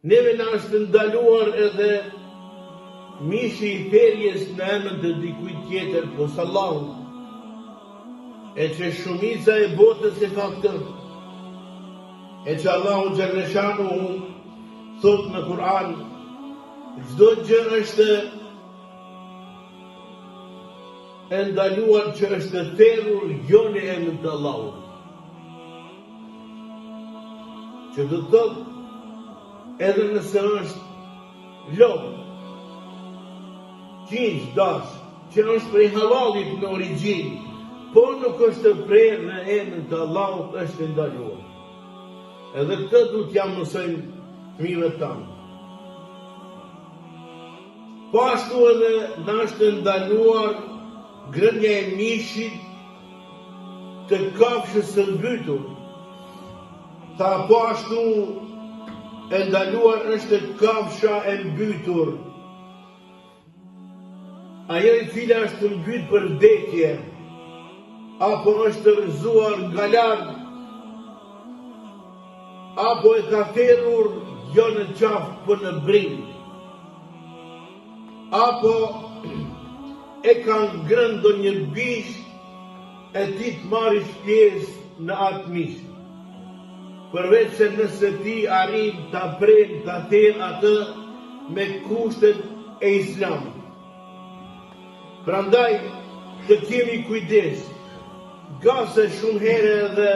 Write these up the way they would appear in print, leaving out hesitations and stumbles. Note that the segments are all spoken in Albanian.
Neve na është ndaluar edhe mishi I perjes në emër të dikujt tjetër posa Allahut. E që shumica e botës e ka këtë. E që Allahu Xhaleshanuhu thot në Kur'an, çdo gjë është e ndaluar që është thërrur jo në emrin të Allahut. Që do të thotë edhe nëse është lopë, qinj, dash, që është prej halalit në origjinë, por nuk është prerë në emrin të Allahut, është ndaluar. Edhe këtë duhet t'ja mësojmë fëmijëve tanë. Po ashtu edhe na është ndaluar grënja e mishit të kafshës së mbytur. Tha po ashtu e ndaluar është kafsha e mbytur. Ajo e cila është mbyt për vdekje, apo është rrëzuar nga larg, apo e ka thërrur jo në qafë për në brinj, apo e ka ngrënë ndonjë bish e ti të marrësh pjesë në atë mish. Përveç se nëse ti arrin ta pren, ta thërë atë me kushtet e Islamit. Prandaj të kemi kujdes, gase shumë herë edhe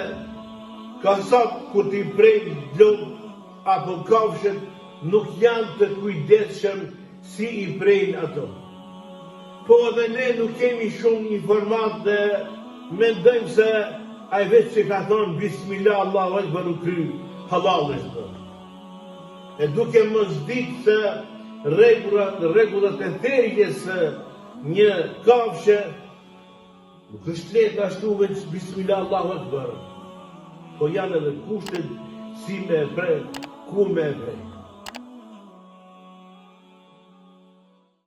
kasap kur t'i prejnë lopë apo kafshët nuk janë të kujdesshëm si I prejnë ato. Po edhe ne nuk kemi shumë informat dhe mendojmë se ai vetë që ka thonë Bismillah Allahu Akbar u kry halal është. E duke mos ditë se rregullat e thërjes së një kafshë nuk është lehtë ashtu veç Bismillah Allahu Akbar. Po janë edhe kushtet si me e prej, ku me e prej.